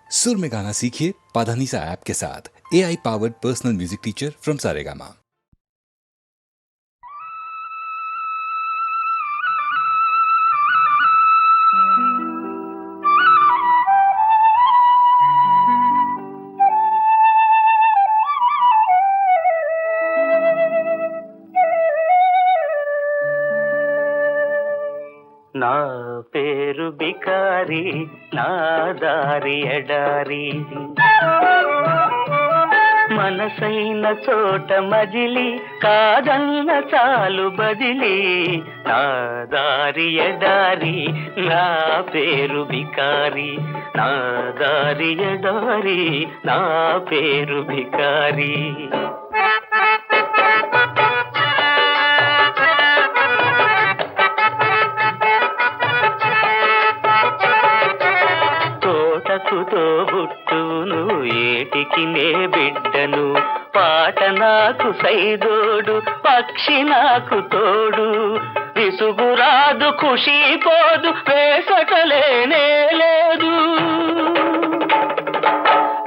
सुर में गाना सीखिए पाधानीसा ऐप के साथ। AI powered personal music teacher from Saregama. నా పేరు బికారి, నా దారి ఎడారి, మనసైన చోట మజిలి, కాదన్న చాలు బదిలి. నా దారి ఎడారి, నా పేరు బికారి, నా దారి ఎడారి, నా పేరు బికారి. తోబుట్టును ఏటికి నే బిడ్డను, పాట నాకు సైదోడు, పక్షి నాకు తోడు. విసుగురాదు ఖుషి పోదు, వేసటలేనే లేదు.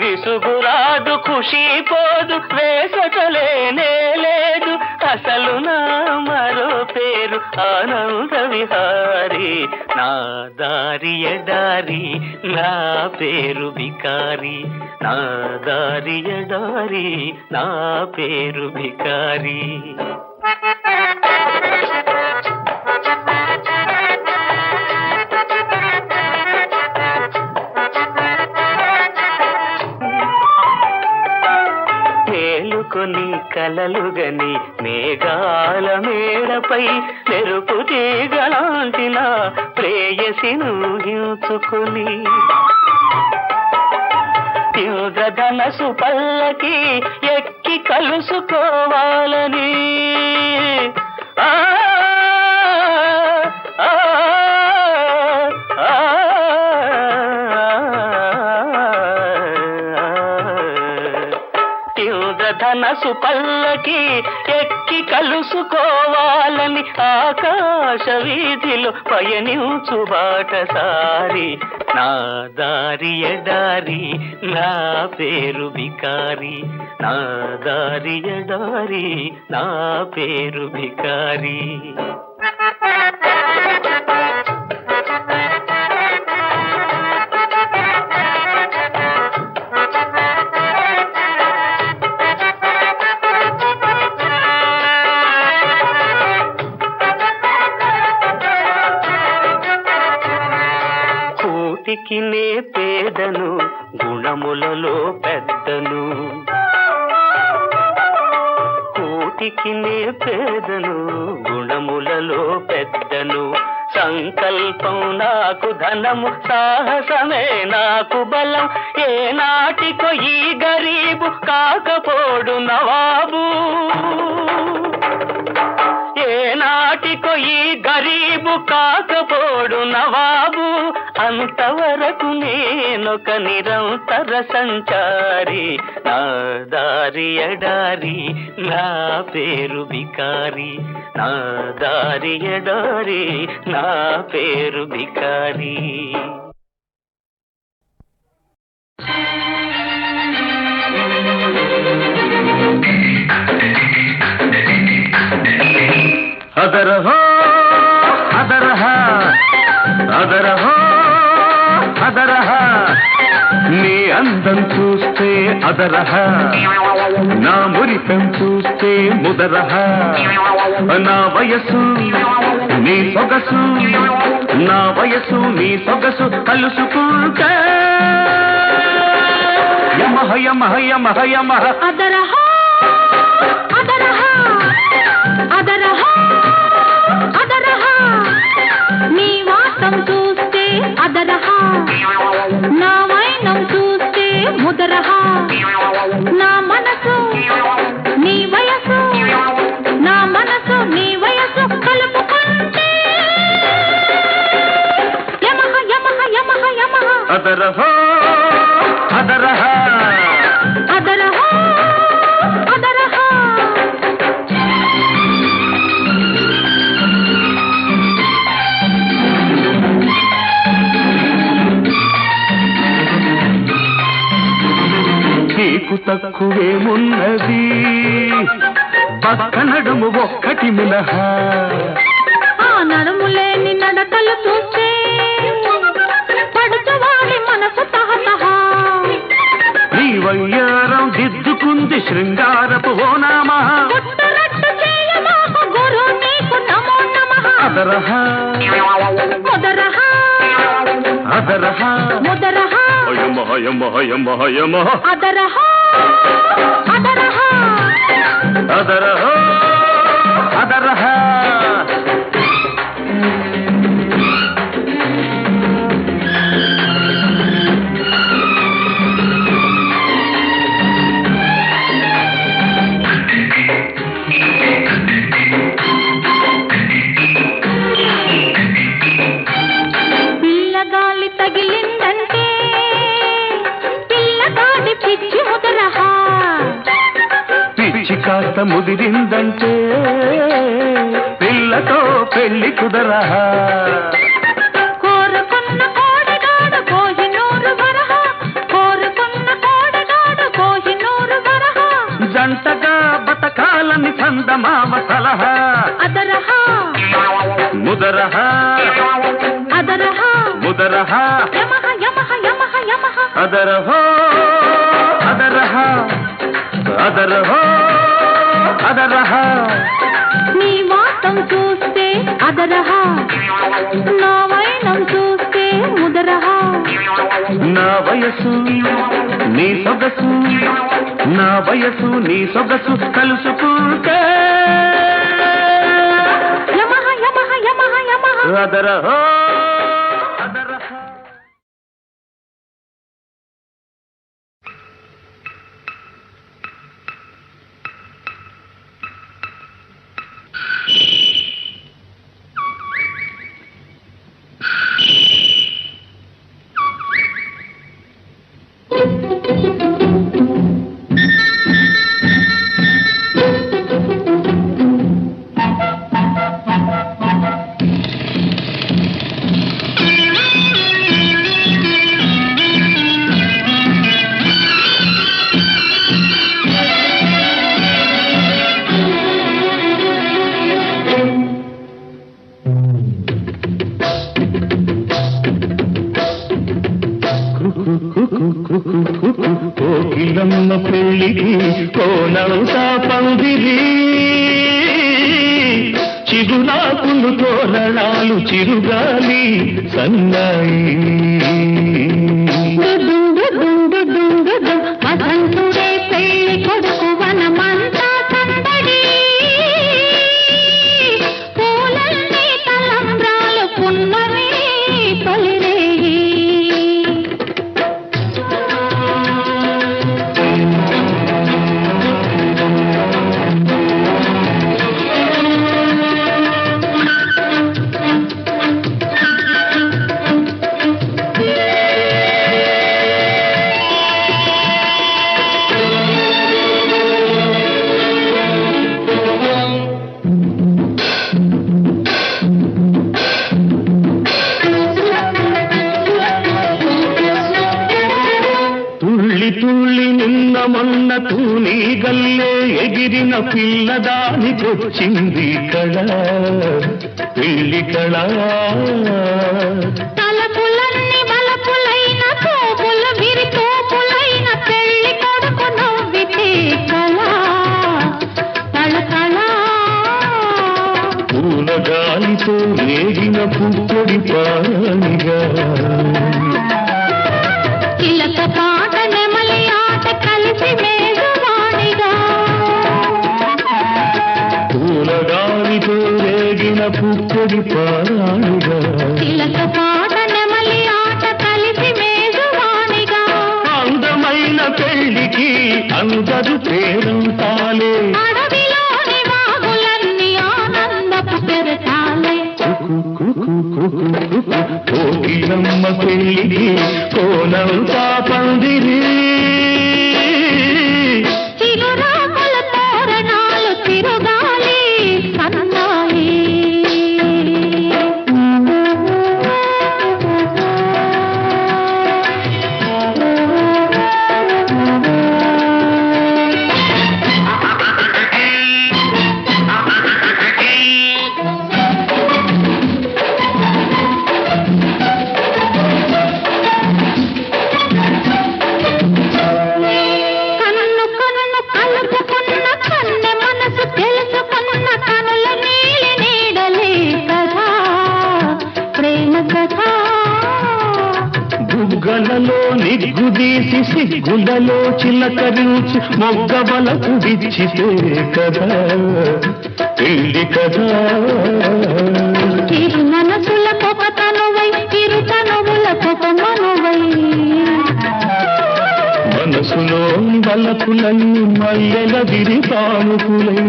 విసుగురాదు ఖుషి పోదు, వేసటలేనే లేదు. అసలు నా మరో పేరు ఆనంద విహారి. నా దారి ఎడారి, నా పేరు బికారి, నా దారి ఎడారి, నా పేరు బికారి. మేలుకొని కలలుగని మేఘాల మేడపై మెరుపు తీగలాంటిన ప్రేయసిను ఊహించుకొని, ఇంద్రధనసు పల్లకి ఎక్కి కలుసుకోవాలని. ధనసు పల్లకి ఎక్కి కలుసుకోవాలని, ఆకాశ వీధిలో పయనించు బాటసారి. నా దారి ఎడారి, నా పేరు బికారి, నా దారి ఎడారి, నా పేరు బికారి. కూటికి నే పేదను, గుణములలో పెద్దను. కూటికి నే పేదను, గుణములలో పెద్దను. సంకల్పం నాకు ధనము, సాహసమే నాకు బలం. ఏ నాటికో ఈ గరీబు కాకపోడు నవాబు. ఏ నాటికో ఈ గరీబు కాకపోడు నవాబు. అంతవరకు నేనొక నిరంతర సంచారి. నా దారి ఎడారి, నా పేరు బికారి, నా దారి ఎడారి, నా పేరు బికారి. అదరహో అదరహ, అదరహో అదరహ, నీ అందం చూస్తే అదరహ, నా మురితం చూస్తే ముదరహ. నా వయసు నీ సొగసు, నా వయసు నీ సొగసు కలుసుకుంటే యమహ యమహ యమహ యమహ. అదరహ అదరహ అదరహ అదరహ, నీ వాసం చూస్తే అదరహ, నా వైనం చూస్తే ముదరహ. నా మనసు నీ వయసు, నా మనసు నీ వయసు కలుపుకుంటే యమహ యమహ యమహ యమహ. అదరహ అదరహ అదరహ అదరహ. నీకు తక్కువేమున్నది పక్క నడుము ఒక్కటి మినహా ఆ నడుములేని నడకలు చూస్తే పడుచువాడి మనసు తహతహ నీ వయ్యారం దిద్దుకుంది శృంగారపు ఓ నామా గుట్టురట్టు చేయమాకు గురు నీకు నమో నమః అదరహ ముదరహ అదరహ ముదరహ హయమ హయమ హయమ హయమ అదరహ అదరహ అదరహ అదరహ పిల్లగాలి తగిలిందంటే పిల్లగాడి పిచ్చి ముదరహ పిచ్చి కాస్త ముదిరిందంటే పిల్లతో పెళ్లి కుదరహ కోరుకున్న కోడగాడు కోహినూరు వరహ కోరుకున్న కోడగాడు కోహినూరు వరహ జంటగా బతకాలని చందమామ సలహా అదరహ ముదరహ అదరహ ముదరహ యమహ యమహ యమహ యమహ అదరహో అదరహ అదరహో అదరహ నీ వాతం చూస్తే అదరహ నా వైనం చూస్తే ముదరహ నా వయసు నీ సొగసు నా వయసు నీ సొగసు కలుసుకుంటే యమహ యమహ యమహ యమహ అదరహో అదరహ కోకిలమ్మ పెళ్ళికి కోనవుతా పందిరి చిగురాకులు తోరణాలు చిరుగాలి సన్నాయి వసంతుడే పెళ్లి కొడుకు వనమంతా సందడి పూలన్నీ తలంబ్రాలు పున్నమి తొలిరేయి తుళ్ళి తుళ్ళి నిన్న మొన్న తూని గల్లే ఎగిరిన పిల్లదానికొచ్చింది కళ పెళ్లి కళ తలపులన్నీ బలపులైన తోపులు విరితోపులైన పెళ్లి కొడుకు నవ్వితే కళ తళతళ పూల గాలితో రేగిన పుప్పొడి పానిగా చిలక పాట నెమలి ఆట కలిసి మేఘవాణిగా పూల గాలితో రేగిన పుప్పొడి పానిగా చిలక పాట నెమలి ఆట కలిసి మేఘవాణిగా అందమైన పెళ్లికి అందరు పేరంతాలే అడవిలోని వాగులన్నీ ఆనందపు పెరటాలే కోకిలమ్మ పెళ్లికి కోనంతా పందిరి చిగురాకుల తోరణాలు తిరుగాలి సన్నాయి సిగ్గుదీసి సిగ్గులలో చిలకరించి మొగ్గవలకు విచ్చితే కదా పెళ్లి కదా చిరు మనసుల పొగ తనువై చిరు తనువుల పొగ మనువై మనసులో వలపులన్నీ మల్లెల విరితానుకులై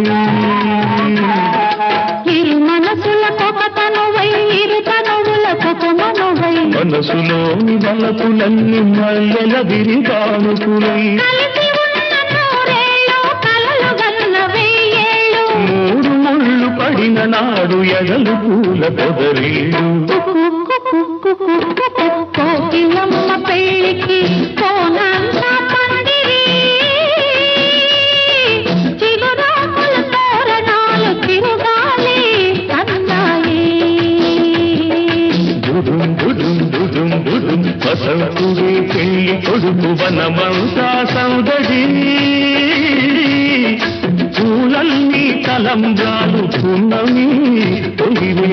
చిరు మనసుల పొగ తనువై ఇరు తనువుల పొగ మనువై మనసులో వలపులన్నీ మల్లెల విరితానుకులై కలిసి ఉన్న నూరేళ్ళు కలలు గల్ల వెయ్యేళ్ళు మూడు ముళ్ళు పడిన నాడు ఎగలు పూల పొదరీళ్ళు కోకిలమ్మ పెళ్ళికి కోనంత పందిరి చిగురాకుల తోరణాలు తిరుగాలి అన్నాయి దుడుం దుడుం దుడుం దుడుం వసంతుడే పెళ్లి కొడుకు వనమంతా సౌదడి పూలన్నీ తలంబ్రాలు పున్నమి తొలివే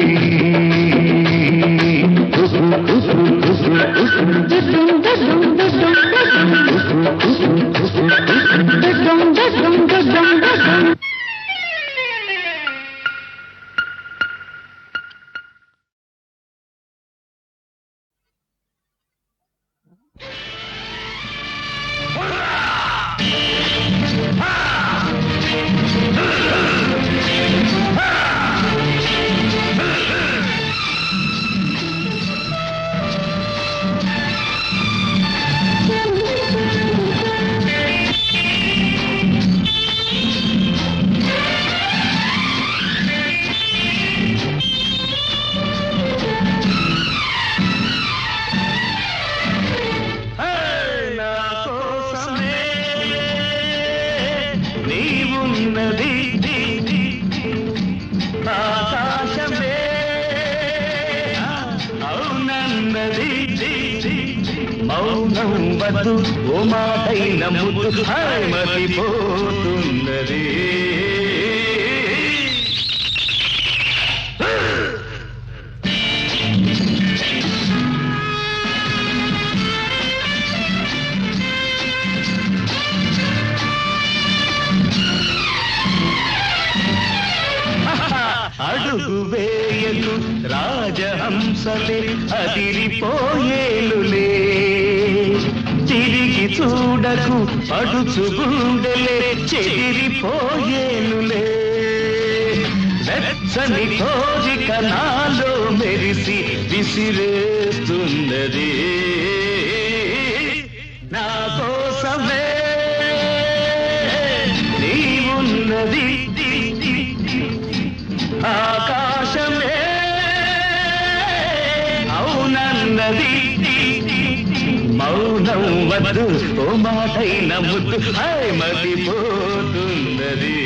ఆకాశమే అవునన్నది మౌనం వద్దు ఓ మాటైన ముద్దు మతిపోతున్నది అడుగు వేయకు రాజహంసలే అదిరిపోయేలులే తిరిగి చూడకు పడుచు గుండెలే చెదిరిపోయేలులే వెచ్చని కోరిక నాలో మెరిసి విసిరేస్తున్నది నా కోసమే నీవున్నది ఆకాశమే అవునన్నది మౌనం వద్దు ఓ మాటైన ముద్దు మతిపోతున్నది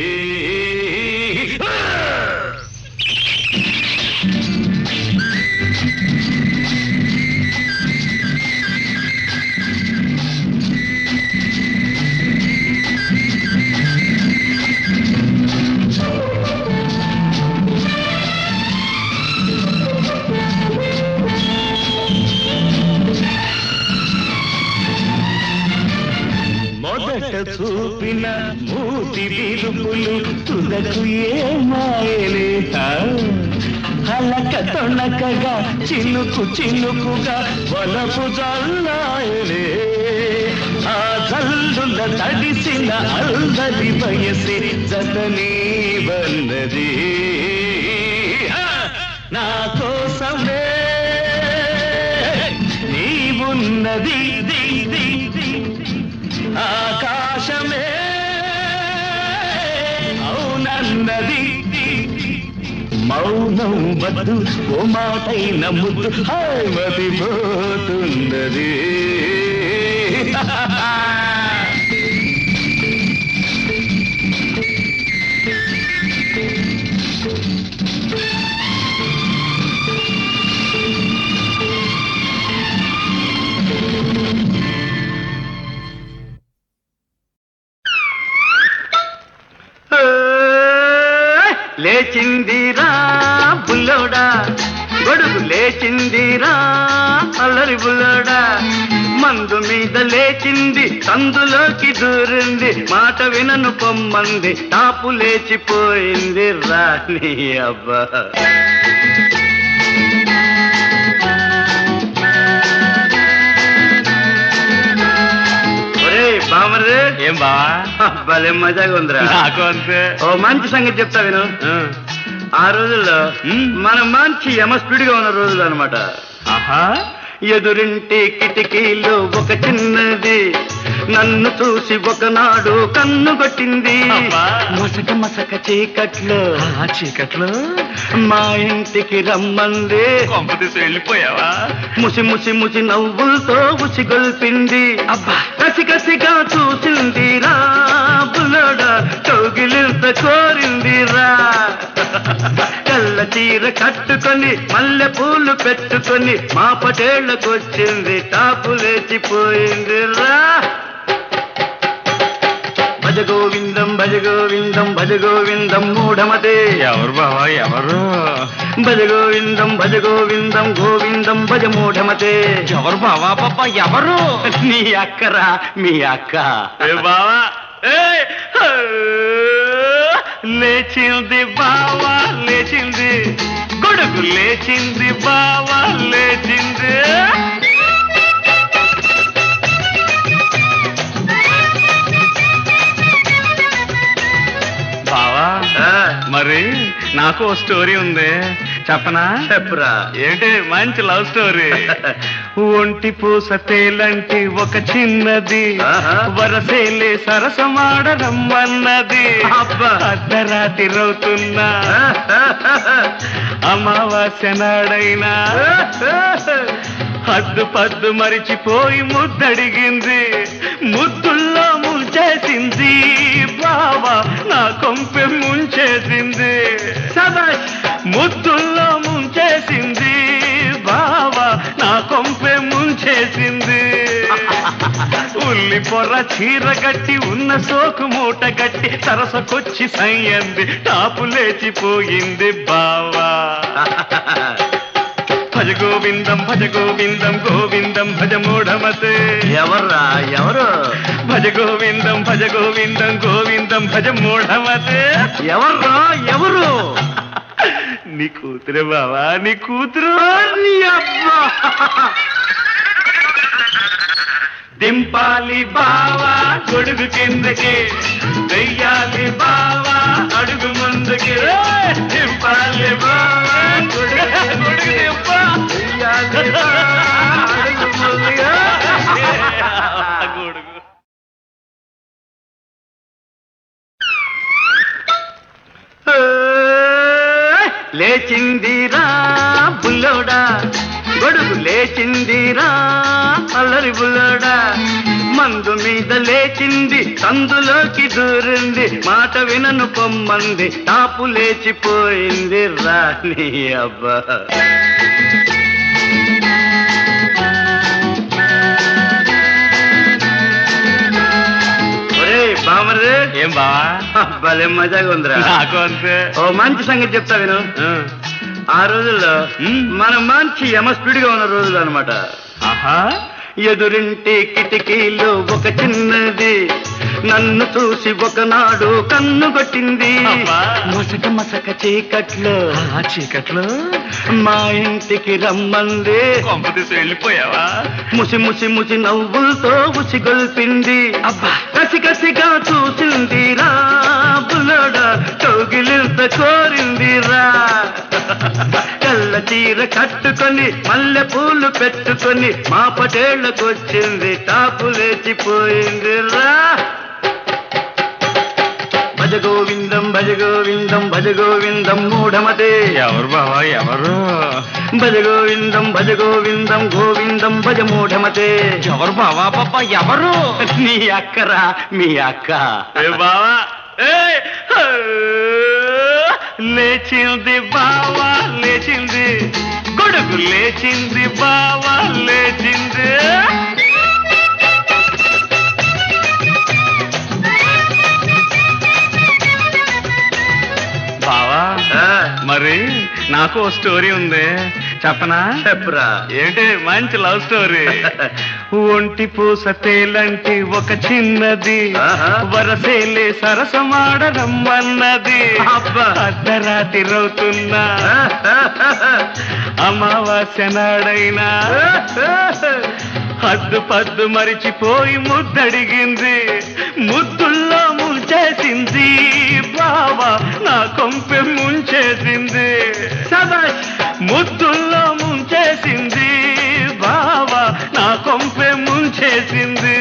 మొదట చూపిన మూతి విరుపులు తుదకు ఏ మాయలే హలక తొణకగా చినుకు చినుకుగా వలపు జల్లాయలే ఆ జల్లుల తడిసిన అల్లరి వయసి జతనీ వన్నది నా కోసమే నీవున్నది ఆకాశమే అవునన్నది మౌనం వద్దు ఓ మాటైన ముద్దు మతిపోతున్నది లేచిందిరా బుల్లోడా గొడుగు లేచిందిరా అల్లరి బుల్లోడా మందు మీద లేచింది సందులోకి దూరింది మాట వినను పొమ్మంది టాపు లేచిపోయింది రాణి అబ్బా బామరే ఏం బా భలే మజాగా ఉందిరా నాకు అంతే. ఓ మంచి సంగతి చెప్తా విను ఆ రోజుల్లో మనం మంచి యమస్పీడ్ గా ఉన్న రోజులు అనమాట ఆహా ఎదురింటి కిటికీలో ఒక చిన్నది నన్ను చూసి ఒకనాడు కన్ను కొట్టింది మసక మసక చీకట్లో చీకట్లో మా ఇంటికి రమ్మంది కొంపతీసి వెళ్ళిపోయావా? ముసి ముసి ముసి నవ్వులతో ఉసిగొల్పింది అబ్బా కసి కసిగా చూసింది రా బులోడా చౌగిలింత కోరింది రా కళ్ళ చీర కట్టుకొని మల్లె పూలు పెట్టుకొని మా పటేళ్లకొచ్చింది టాపు లేచిపోయింది రా భజ గోవిందం భజ గోవిందం భజ గోవిందం మూఢమతే ఎవరు బావా ఎవరు? భజ గోవిందం భజ గోవిందం గోవిందం భజ మూఢమతే ఎవరు బావా పాప ఎవరు? నీ అక్కరా మీ అక్క ఏ బావా ఏయ్! లేచింది బావా లేచింది గొడుగు లేచింది బావా లేచింది బావా మరి నాకు ఓ స్టోరీ ఉంది చెప్పనా? చెప్పురా ఏంటి మంచి లవ్ స్టోరీ. ఒంటి పూస తేలంటి ఒక చిన్నది వరసేలే సరసమాడరమ్మన్నది అర్ధరాత్రి రవుతున్నా అమావాస్య నాడైనా హద్దు పద్దు మరిచిపోయి ముద్దడిగింది ముద్దుల్లో ముంచేసింది బావా నా కొంపె ముంచేసింది ముద్దుల్లో ముంచేసింది బావా నా కొంపె ముంచేసింది ఉల్లి పొర్ర చీర గట్టి ఉన్న సోకు మూట గట్టి సరసకొచ్చి సయ్యంది టాపు లేచిపోయింది బావా భజ గోవిందం గోవిందం భజ మూఢమతే ఎవర్రా ఎవరు భజ గోవిందం గోవిందం భజ మూఢమతే ఎవర్రా ఎవరు నీ కూతురే బావా నీ కూతురు నీ అబ్బా దింపాలి బావా గొడుగు కిందకి వెయ్యాలి బావా అడుగు ముందుకి దింపాలి బావా గొడుగు దింపా వెయ్యాలి బావా, అడుగు ముందుగా. గొడుగు లేచిందిరా బుల్లోడా గొడుగు లేచిందిరా అల్లరి బుల్లోడా మందు మీద లేచింది సందులోకి దూరింది మాట వినను పొమ్మంది టాపు లేచిపోయింది రాణి అబ్బా బామరే ఏం బావా భలే మజాగా ఉందిరా నాకు అంతే. ఓ మంచి సంగతి చెప్తా విను ఆ రోజుల్లో మనం మంచి యమస్పీడ్ గా ఉన్న రోజులు అనమాట ఆహా ఎదురింటి కిటికీలో ఒక చిన్నది నన్ను చూసి ఒకనాడు కన్ను కొట్టింది మసక మసక చీకట్లో చీకట్లో మా ఇంటికి రమ్మంది కొంపతీసి వెళ్ళిపోయావా? ముసి ముసి ముసి నవ్వులతో ఉసిగొల్పింది అబ్బా కసి కసిగా చూసింది రా బులోడా చౌగిలింత కోరింది రా కళ్ళ చీర కట్టుకొని మల్లె పూలు పెట్టుకొని మా పటేళ్లకొచ్చింది టాపు లేచిపోయింది రా భజ గోవిందం భజ గోవిందం మూఢమతే ఎవరు బావా ఎవరు? భజ గోవిందం గోవిందం భజ మూఢమతే ఎవరు బావా పాప ఎవరు? నీ అక్కరా మీ అక్క ఏ బావా లేచింది బావా లేచింది గొడుగు లేచింది బావా లేచింది బావా మరి నాకు ఓ స్టోరీ ఉంది చెప్పనా? చెప్పురా ఏంటి మంచి లవ్ స్టోరీ. ఒంటి పూస తేలంటి ఒక చిన్నది ఆహా. వరసేలే సరసమాడరమ్మన్నది అబ్బా. అర్ధరాత్రి రవుతున్నా అమావాస్య నాడైనా హద్దు పద్దు మరిచిపోయి ముద్దడిగింది ముద్దుల్లో ముంచేసింది బావా నా కొంపె ముంచేసింది ముద్దుల్లో ముంచేసింది బావా నా కొంపె ముంచేసింది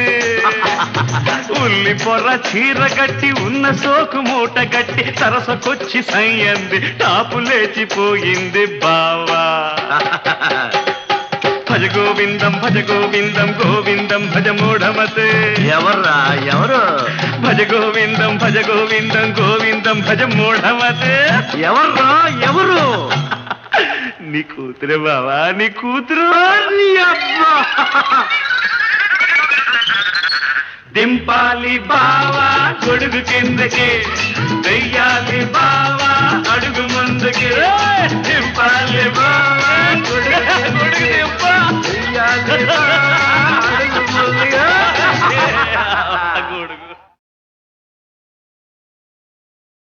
ఉల్లి పొర్ర చీర గట్టి ఉన్న సోకు మూట గట్టి సరసకొచ్చి సయ్యంది టాపు లేచిపోయింది బావా భజ గోవిందం గోవిందం భజ మూఢమతే ఎవర్రా ఎవరు భజ గోవిందం గోవిందం భజ మూఢమతే ఎవర్రా ఎవరు నీ కూతురే బావా నీ కూతురు నీ అబ్బా. దింపాలి బావా గొడుగు కిందకి వెయ్యాలి బావా అడుగు ముందుకి